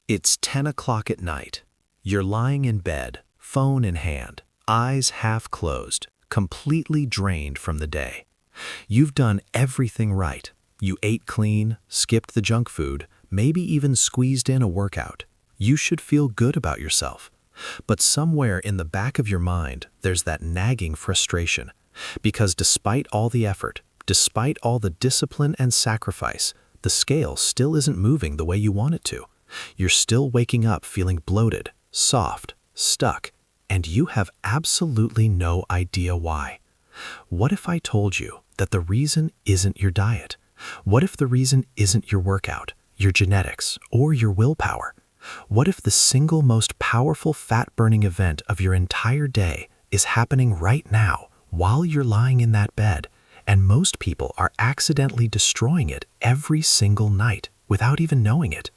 It's 10 o'clock at night. You're lying in bed, phone in hand, eyes half closed, completely drained from the day. You've done everything right. You ate clean, skipped the junk food, maybe even squeezed in a workout. You should feel good about yourself. But somewhere in the back of your mind, there's that nagging frustration. Because despite all the effort, despite all the discipline and sacrifice, the scale still isn't moving the way you want it to. You're still waking up feeling bloated, soft, stuck, and you have absolutely no idea why. What if I told you that the reason isn't your diet? What if the reason isn't your workout, your genetics, or your willpower? What if the single most powerful fat-burning event of your entire day is happening right now while you're lying in that bed, and most people are accidentally destroying it every single night without even knowing it?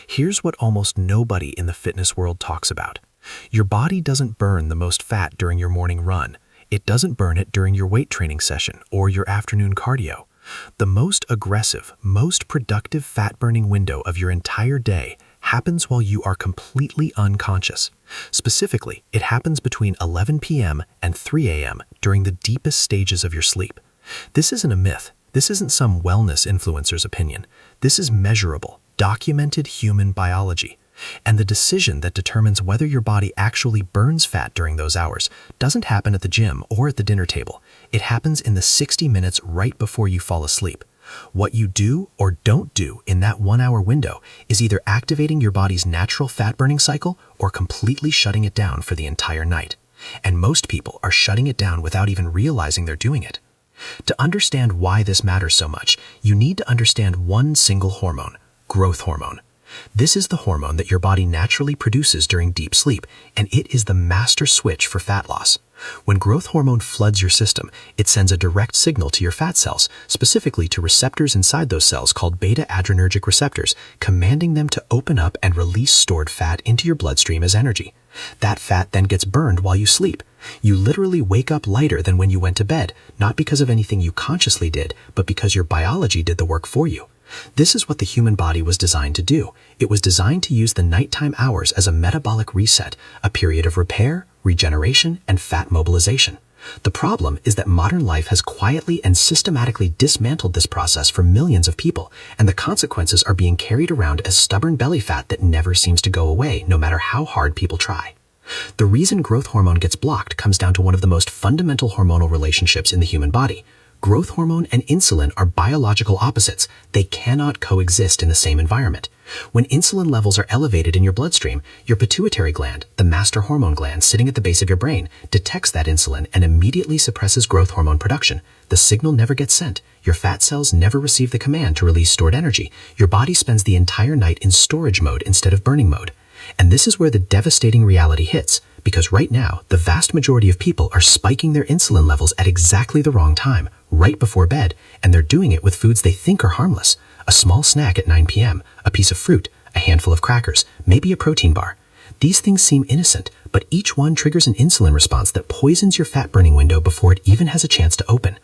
Here's what almost nobody in the fitness world talks about. Your body doesn't burn the most fat during your morning run. It doesn't burn it during your weight training session or your afternoon cardio. The most aggressive, most productive fat-burning window of your entire day happens while you are completely unconscious. Specifically, it happens between 11 p.m. and 3 a.m. during the deepest stages of your sleep. This isn't a myth. This isn't some wellness influencer's opinion. This is measurable, documented human biology. And the decision that determines whether your body actually burns fat during those hours doesn't happen at the gym or at the dinner table. It happens in the 60 minutes right before you fall asleep. What you do or don't do in that 1-hour window is either activating your body's natural fat-burning cycle or completely shutting it down for the entire night. And most people are shutting it down without even realizing they're doing it. To understand why this matters so much, you need to understand one single hormone, growth hormone. This is the hormone that your body naturally produces during deep sleep, and it is the master switch for fat loss. When growth hormone floods your system, it sends a direct signal to your fat cells, specifically to receptors inside those cells called beta-adrenergic receptors, commanding them to open up and release stored fat into your bloodstream as energy. That fat then gets burned while you sleep. You literally wake up lighter than when you went to bed, not because of anything you consciously did, but because your biology did the work for you. This is what the human body was designed to do. It was designed to use the nighttime hours as a metabolic reset, a period of repair, regeneration, and fat mobilization. The problem is that modern life has quietly and systematically dismantled this process for millions of people, and the consequences are being carried around as stubborn belly fat that never seems to go away, no matter how hard people try. The reason growth hormone gets blocked comes down to one of the most fundamental hormonal relationships in the human body. Growth hormone and insulin are biological opposites. They cannot coexist in the same environment. When insulin levels are elevated in your bloodstream, your pituitary gland, the master hormone gland sitting at the base of your brain, detects that insulin and immediately suppresses growth hormone production. The signal never gets sent. Your fat cells never receive the command to release stored energy. Your body spends the entire night in storage mode instead of burning mode. And this is where the devastating reality hits, because right now, the vast majority of people are spiking their insulin levels at exactly the wrong time, right before bed, and they're doing it with foods they think are harmless. A small snack at 9 p.m., a piece of fruit, a handful of crackers, maybe a protein bar. These things seem innocent, but each one triggers an insulin response that poisons your fat-burning window before it even has a chance to open.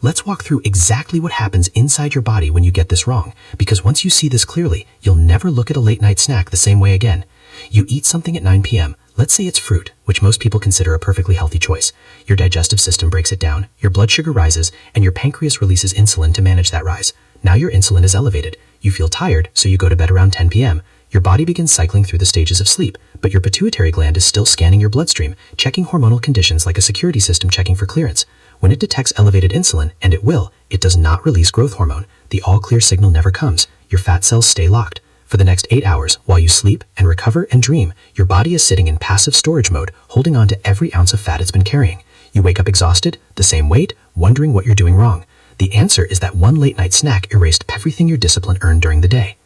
Let's walk through exactly what happens inside your body when you get this wrong, because once you see this clearly, you'll never look at a late-night snack the same way again. You eat something at 9 p.m., let's say it's fruit, which most people consider a perfectly healthy choice. Your digestive system breaks it down, your blood sugar rises, and your pancreas releases insulin to manage that rise. Now your insulin is elevated. You feel tired, so you go to bed around 10 p.m. Your body begins cycling through the stages of sleep, but your pituitary gland is still scanning your bloodstream, checking hormonal conditions like a security system checking for clearance. When it detects elevated insulin, and it will, it does not release growth hormone. The all-clear signal never comes. Your fat cells stay locked. For the next 8 hours, while you sleep and recover and dream, your body is sitting in passive storage mode, holding on to every ounce of fat it's been carrying. You wake up exhausted, the same weight, wondering what you're doing wrong. The answer is that one late-night snack erased everything your discipline earned during the day.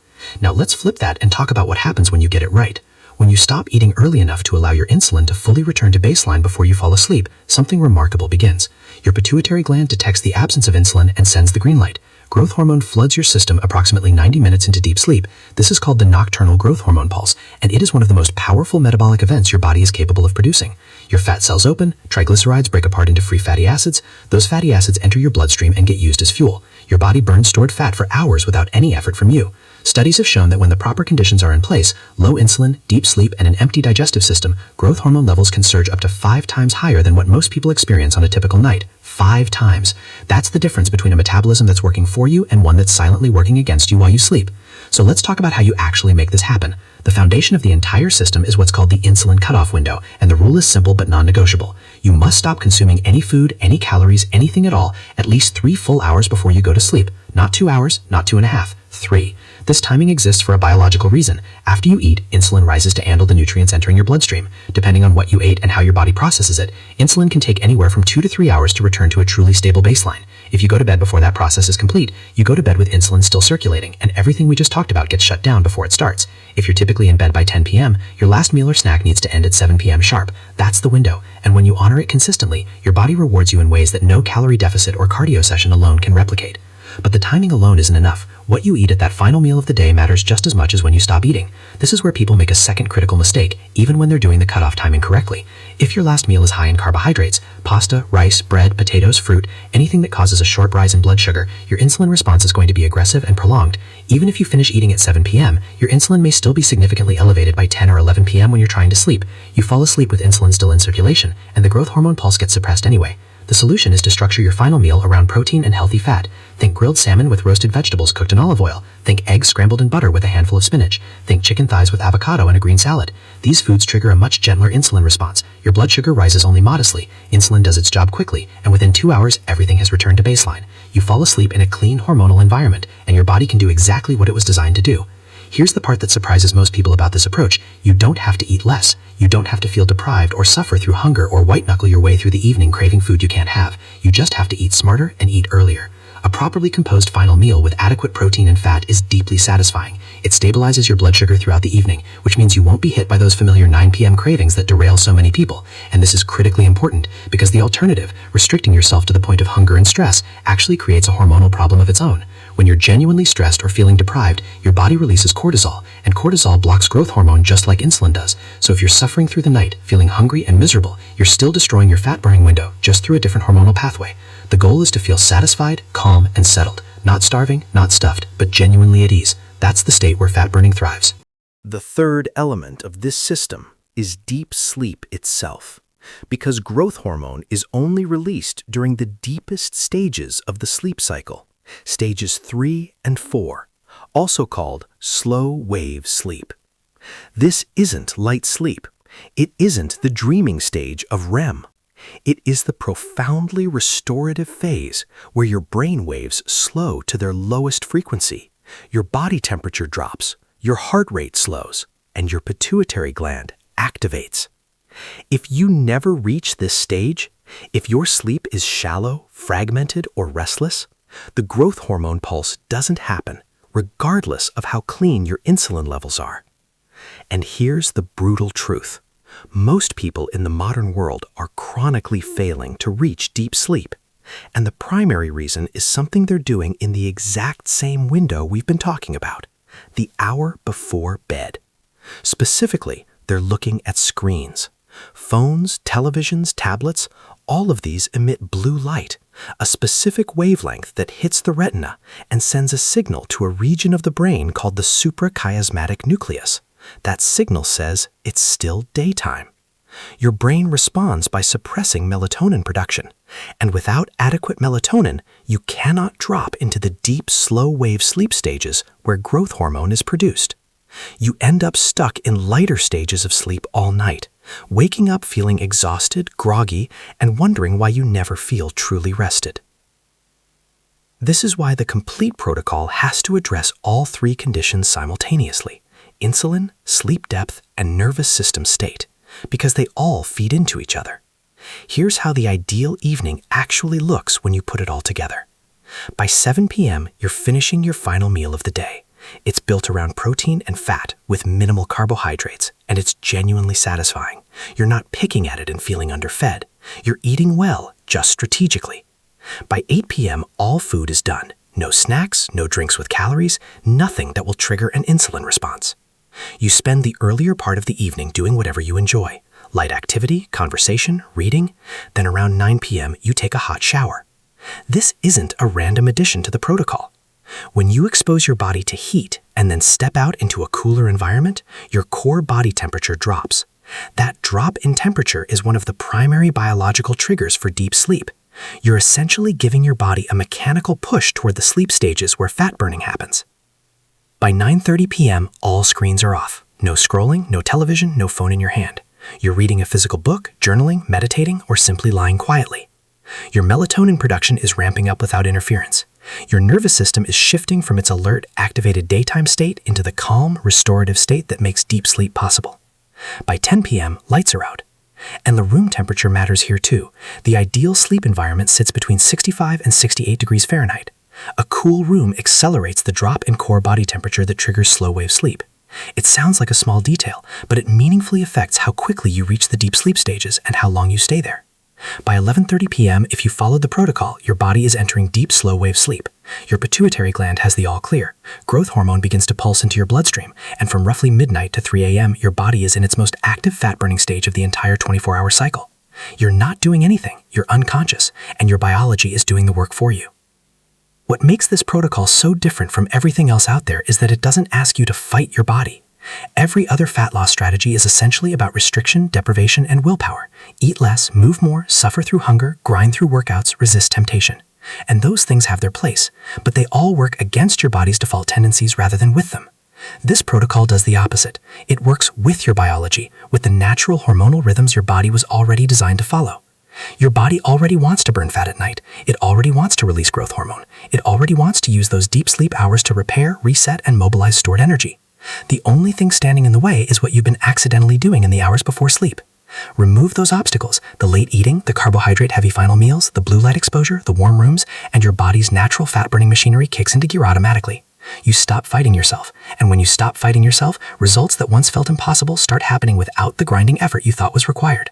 Now let's flip that and talk about what happens when you get it right. When you stop eating early enough to allow your insulin to fully return to baseline before you fall asleep, something remarkable begins. Your pituitary gland detects the absence of insulin and sends the green light. Growth hormone floods your system approximately 90 minutes into deep sleep. This is called the nocturnal growth hormone pulse, and it is one of the most powerful metabolic events your body is capable of producing. Your fat cells open, triglycerides break apart into free fatty acids. Those fatty acids enter your bloodstream and get used as fuel. Your body burns stored fat for hours without any effort from you. Studies have shown that when the proper conditions are in place, low insulin, deep sleep, and an empty digestive system, growth hormone levels can surge up to 5 times higher than what most people experience on a typical night. 5 times. That's the difference between a metabolism that's working for you and one that's silently working against you while you sleep. So let's talk about how you actually make this happen. The foundation of the entire system is what's called the insulin cutoff window, and the rule is simple but non-negotiable. You must stop consuming any food, any calories, anything at all, at least 3 full hours before you go to sleep. Not 2 hours, not 2.5, 3. This timing exists for a biological reason. After you eat, insulin rises to handle the nutrients entering your bloodstream. Depending on what you ate and how your body processes it, insulin can take anywhere from 2 to 3 hours to return to a truly stable baseline. If you go to bed before that process is complete, you go to bed with insulin still circulating, and everything we just talked about gets shut down before it starts. If you're typically in bed by 10 p.m., your last meal or snack needs to end at 7 p.m. sharp. That's the window, and when you honor it consistently, your body rewards you in ways that no calorie deficit or cardio session alone can replicate. But the timing alone isn't enough. What you eat at that final meal of the day matters just as much as when you stop eating. This is where people make a second critical mistake, even when they're doing the cutoff timing correctly. If your last meal is high in carbohydrates, pasta, rice, bread, potatoes, fruit, anything that causes a sharp rise in blood sugar, your insulin response is going to be aggressive and prolonged. Even if you finish eating at 7 p.m., your insulin may still be significantly elevated by 10 or 11 p.m. when you're trying to sleep. You fall asleep with insulin still in circulation, and the growth hormone pulse gets suppressed anyway. The solution is to structure your final meal around protein and healthy fat. Think grilled salmon with roasted vegetables cooked in olive oil. Think eggs scrambled in butter with a handful of spinach. Think chicken thighs with avocado and a green salad. These foods trigger a much gentler insulin response. Your blood sugar rises only modestly. Insulin does its job quickly, and within 2 hours, everything has returned to baseline. You fall asleep in a clean hormonal environment, and your body can do exactly what it was designed to do. Here's the part that surprises most people about this approach. You don't have to eat less. You don't have to feel deprived or suffer through hunger or white-knuckle your way through the evening craving food you can't have. You just have to eat smarter and eat earlier. A properly composed final meal with adequate protein and fat is deeply satisfying. It stabilizes your blood sugar throughout the evening, which means you won't be hit by those familiar 9 p.m. cravings that derail so many people. And this is critically important because the alternative, restricting yourself to the point of hunger and stress, actually creates a hormonal problem of its own. When you're genuinely stressed or feeling deprived, your body releases cortisol, and cortisol blocks growth hormone just like insulin does. So if you're suffering through the night, feeling hungry and miserable, you're still destroying your fat-burning window, just through a different hormonal pathway. The goal is to feel satisfied, calm, and settled. Not starving, not stuffed, but genuinely at ease. That's the state where fat burning thrives. The third element of this system is deep sleep itself, because growth hormone is only released during the deepest stages of the sleep cycle. Stages 3 and 4, also called slow wave sleep. This isn't light sleep. It isn't the dreaming stage of REM. It is the profoundly restorative phase where your brain waves slow to their lowest frequency, your body temperature drops, your heart rate slows, and your pituitary gland activates. If you never reach this stage, if your sleep is shallow, fragmented, or restless, the growth hormone pulse doesn't happen, regardless of how clean your insulin levels are. And here's the brutal truth. Most people in the modern world are chronically failing to reach deep sleep, and the primary reason is something they're doing in the exact same window we've been talking about, the hour before bed. Specifically, they're looking at screens. Phones, televisions, tablets, all of these emit blue light, a specific wavelength that hits the retina and sends a signal to a region of the brain called the suprachiasmatic nucleus. That signal says it's still daytime. Your brain responds by suppressing melatonin production, and without adequate melatonin, you cannot drop into the deep, slow-wave sleep stages where growth hormone is produced. You end up stuck in lighter stages of sleep all night, waking up feeling exhausted, groggy, and wondering why you never feel truly rested. This is why the complete protocol has to address all three conditions simultaneously: insulin, sleep depth, and nervous system state, because they all feed into each other. Here's how the ideal evening actually looks when you put it all together. By 7 p.m., you're finishing your final meal of the day. It's built around protein and fat with minimal carbohydrates, and it's genuinely satisfying. You're not picking at it and feeling underfed. You're eating well, just strategically. By 8 p.m., all food is done. No snacks, no drinks with calories, nothing that will trigger an insulin response. You spend the earlier part of the evening doing whatever you enjoy: light activity, conversation, reading. Then around 9 p.m., you take a hot shower. This isn't a random addition to the protocol. When you expose your body to heat and then step out into a cooler environment, your core body temperature drops. That drop in temperature is one of the primary biological triggers for deep sleep. You're essentially giving your body a mechanical push toward the sleep stages where fat burning happens. By 9:30 p.m., all screens are off. No scrolling, no television, no phone in your hand. You're reading a physical book, journaling, meditating, or simply lying quietly. Your melatonin production is ramping up without interference. Your nervous system is shifting from its alert, activated daytime state into the calm, restorative state that makes deep sleep possible. By 10 p.m., lights are out. And the room temperature matters here too. The ideal sleep environment sits between 65 and 68 degrees Fahrenheit. A cool room accelerates the drop in core body temperature that triggers slow-wave sleep. It sounds like a small detail, but it meaningfully affects how quickly you reach the deep sleep stages and how long you stay there. By 11:30 p.m., if you followed the protocol, your body is entering deep slow-wave sleep. Your pituitary gland has the all clear. Growth hormone begins to pulse into your bloodstream, and from roughly midnight to 3 a.m., your body is in its most active fat-burning stage of the entire 24-hour cycle. You're not doing anything, you're unconscious, and your biology is doing the work for you. What makes this protocol so different from everything else out there is that it doesn't ask you to fight your body. Every other fat loss strategy is essentially about restriction, deprivation, and willpower. Eat less, move more, suffer through hunger, grind through workouts, resist temptation. And those things have their place, but they all work against your body's default tendencies rather than with them. This protocol does the opposite. It works with your biology, with the natural hormonal rhythms your body was already designed to follow. Your body already wants to burn fat at night. It already wants to release growth hormone. It already wants to use those deep sleep hours to repair, reset, and mobilize stored energy. The only thing standing in the way is what you've been accidentally doing in the hours before sleep. Remove those obstacles, the late eating, the carbohydrate-heavy final meals, the blue light exposure, the warm rooms, and your body's natural fat-burning machinery kicks into gear automatically. You stop fighting yourself, and when you stop fighting yourself, results that once felt impossible start happening without the grinding effort you thought was required.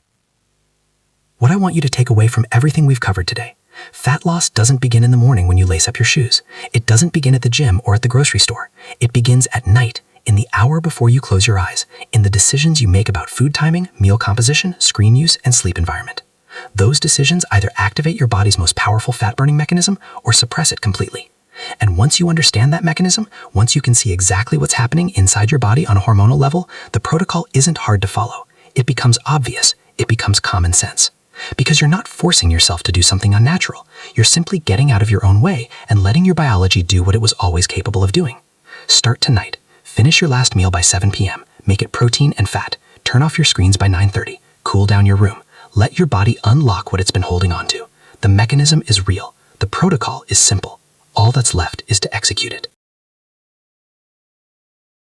What I want you to take away from everything we've covered today: fat loss doesn't begin in the morning when you lace up your shoes. It doesn't begin at the gym or at the grocery store. It begins at night, in the hour before you close your eyes, in the decisions you make about food timing, meal composition, screen use, and sleep environment. Those decisions either activate your body's most powerful fat-burning mechanism or suppress it completely. And once you understand that mechanism, once you can see exactly what's happening inside your body on a hormonal level, the protocol isn't hard to follow. It becomes obvious. It becomes common sense. Because you're not forcing yourself to do something unnatural. You're simply getting out of your own way and letting your biology do what it was always capable of doing. Start tonight. Finish your last meal by 7 p.m. Make it protein and fat. Turn off your screens by 9:30. Cool down your room. Let your body unlock what it's been holding on to. The mechanism is real. The protocol is simple. All that's left is to execute it.